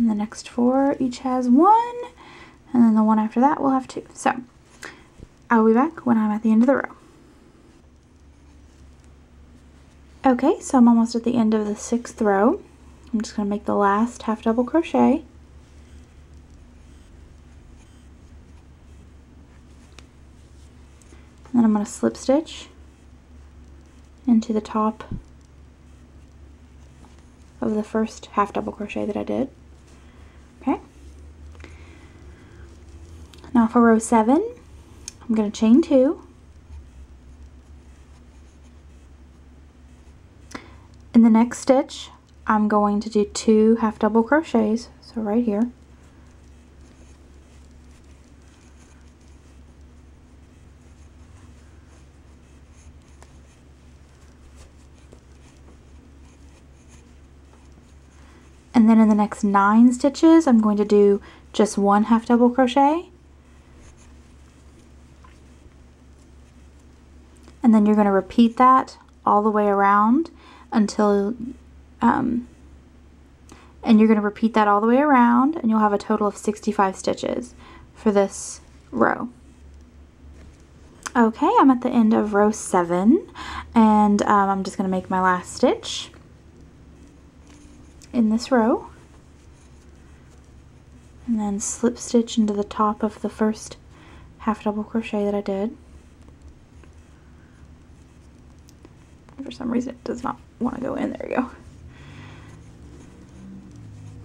And the next 4 each has 1, and then the one after that will have 2. So I'll be back when I'm at the end of the row. Okay, so I'm almost at the end of the 6th row. I'm just going to make the last half double crochet. And then I'm going to slip stitch into the top of the first half double crochet that I did. Okay. Now for row 7, I'm going to chain 2. In the next stitch, I'm going to do 2 half double crochets, so right here. And then in the next 9 stitches, I'm going to do just 1 half double crochet. And then you're going to repeat that all the way around until, and you're going to repeat that all the way around, and you'll have a total of 65 stitches for this row. Okay, I'm at the end of row 7, and I'm just going to make my last stitch in this row, and then slip stitch into the top of the first half double crochet that I did. For some reason it does not want to go in. There you go.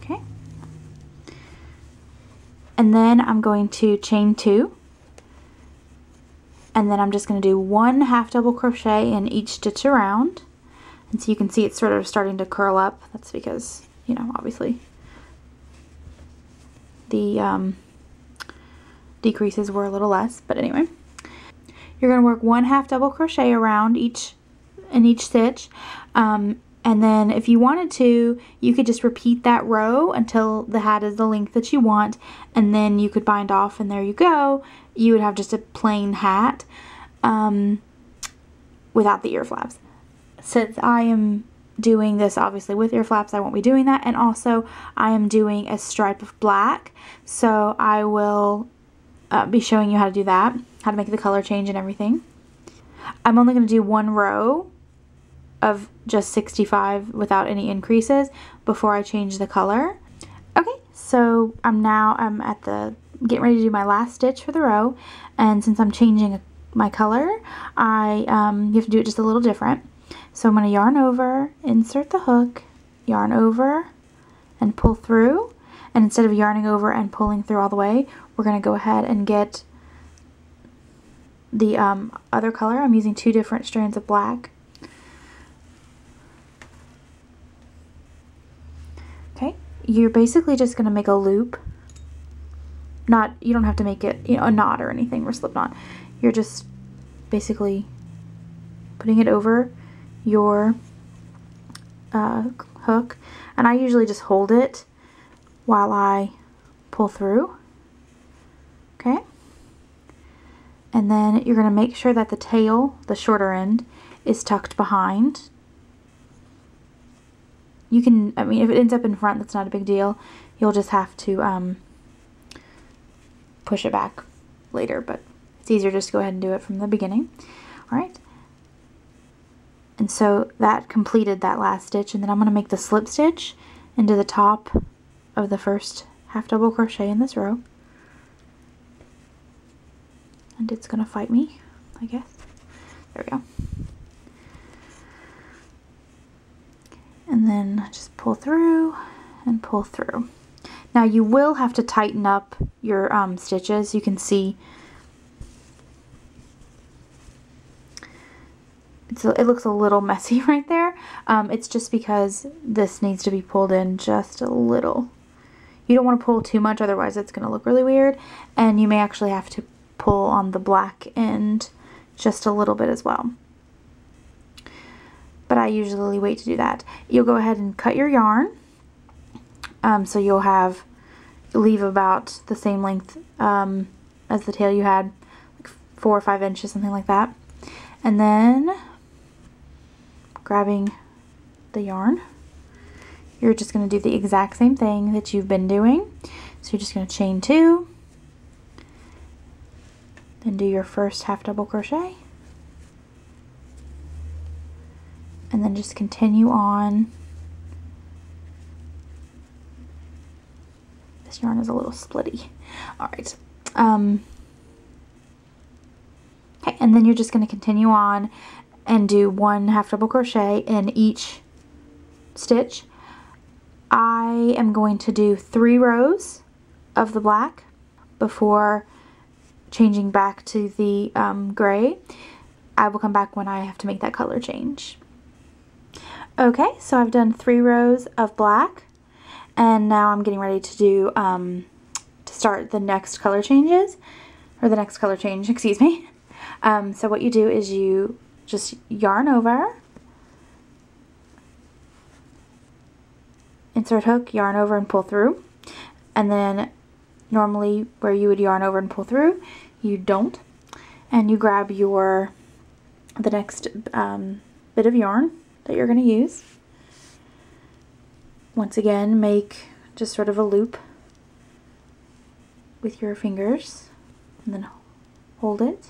Okay, and then I'm going to chain 2, and then I'm just going to do 1 half double crochet in each stitch around. And so you can see it's sort of starting to curl up. That's because, you know, obviously the decreases were a little less, but anyway. You're going to work 1 half double crochet around in each stitch. And then if you wanted to, you could just repeat that row until the hat is the length that you want, and then you could bind off, and there you go. You would have just a plain hat without the ear flaps. Since I am doing this obviously with ear flaps, I won't be doing that, and also I am doing a stripe of black, so I will be showing you how to do that, how to make the color change and everything. I'm only going to do 1 row of just 65 without any increases before I change the color. Okay, so I'm at the getting ready to do my last stitch for the row, and since I'm changing my color, you have to do it just a little different. So I'm going to yarn over, insert the hook, yarn over, and pull through. And instead of yarning over and pulling through all the way, we're going to go ahead and get the other color. I'm using 2 different strands of black. Okay, you're basically just going to make a loop. You don't have to make it, you know, a knot or anything or slip knot. You're just basically putting it over your hook, and I usually just hold it while I pull through. Okay, and then you're going to make sure that the tail, the shorter end, is tucked behind. You can, I mean, if it ends up in front, that's not a big deal. You'll just have to push it back later, but it's easier just to go ahead and do it from the beginning. All right. And so that completed that last stitch, and then I'm going to make the slip stitch into the top of the first half double crochet in this row. And it's going to fight me, I guess. There we go. And then just pull through and pull through. Now you will have to tighten up your stitches. You can see it looks a little messy right there. It's just because this needs to be pulled in just a little. You don't want to pull too much, otherwise it's going to look really weird. And you may actually have to pull on the black end just a little bit as well. But I usually wait to do that. You'll go ahead and cut your yarn. So you'll leave about the same length as the tail you had, like 4 or 5 inches, something like that. And then grabbing the yarn, you're just going to do the exact same thing that you've been doing. So you're just going to chain 2, then do your first half double crochet, and then just continue on. This yarn is a little splitty. All right. Okay, and then you're just going to continue on and do 1 half double crochet in each stitch. I am going to do 3 rows of the black before changing back to the gray. I will come back when I have to make that color change. Okay, so I've done 3 rows of black, and now I'm getting ready to do to start the next color changes, or the next color change, excuse me. So what you do is you just yarn over, insert hook, yarn over and pull through, and then normally where you would yarn over and pull through, you don't, and you grab the next bit of yarn that you're going to use. Once again, make just sort of a loop with your fingers and then hold it.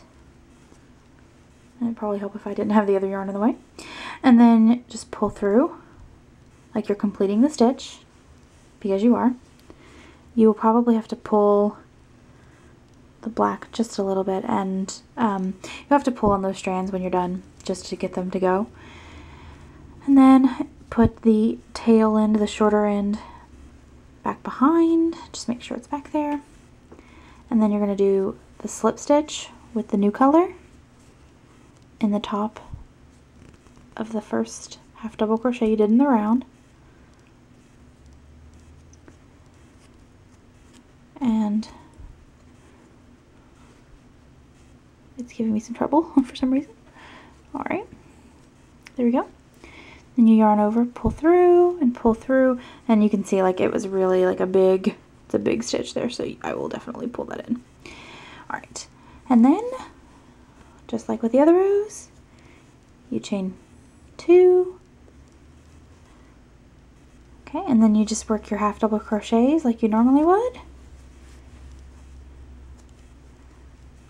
And it'd probably help if I didn't have the other yarn in the way. And then just pull through like you're completing the stitch, because you are. You will probably have to pull the black just a little bit, and you have to pull on those strands when you're done just to get them to go. And then put the tail end, the shorter end, back behind. Just make sure it's back there. And then you're going to do the slip stitch with the new color in the top of the first half double crochet you did in the round. And it's giving me some trouble for some reason. Alright, there we go. Then you yarn over, pull through, and you can see like it was really like it's a big stitch there, so I will definitely pull that in. Alright, and then just like with the other rows, you chain 2. Okay, and then you just work your half double crochets like you normally would,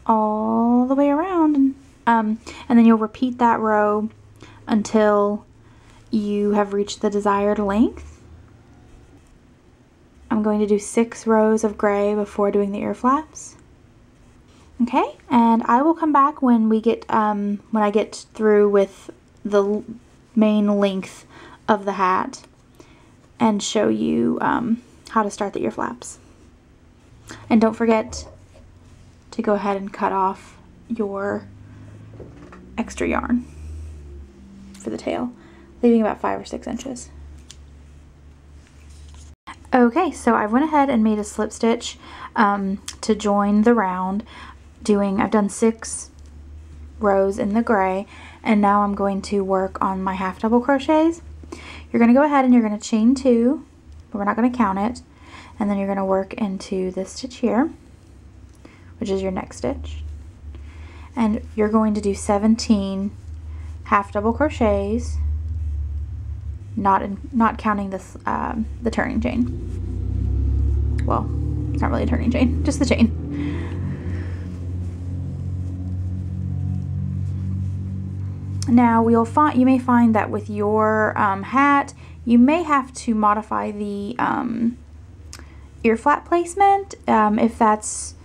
all the way around, and then you'll repeat that row until you have reached the desired length. I'm going to do 6 rows of gray before doing the ear flaps. Okay, and I will come back when we get when I get through with the main length of the hat and show you how to start the ear flaps. And don't forget to go ahead and cut off your extra yarn for the tail, leaving about 5 or 6 inches. Okay, so I went ahead and made a slip stitch to join the round. I've done 6 rows in the gray, and now I'm going to work on my half double crochets. You're going to go ahead and you're going to chain 2, but we're not going to count it, and then you're going to work into this stitch here, which is your next stitch, and you're going to do 17 half double crochets, not counting this the turning chain. Well, it's not really a turning chain, just the chain. Now you may find that with your hat, you may have to modify the ear flap placement if that's,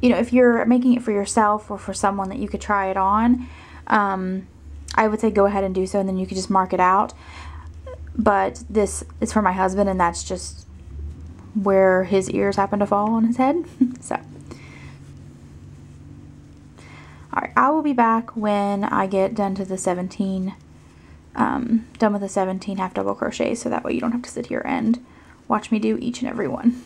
if you're making it for yourself or for someone that you could try it on. I would say go ahead and do so, and then you could just mark it out. But this is for my husband, and that's just where his ears happen to fall on his head. So, alright, I will be back when I get done with the 17 half double crochets, so that way you don't have to sit here and watch me do each and every one.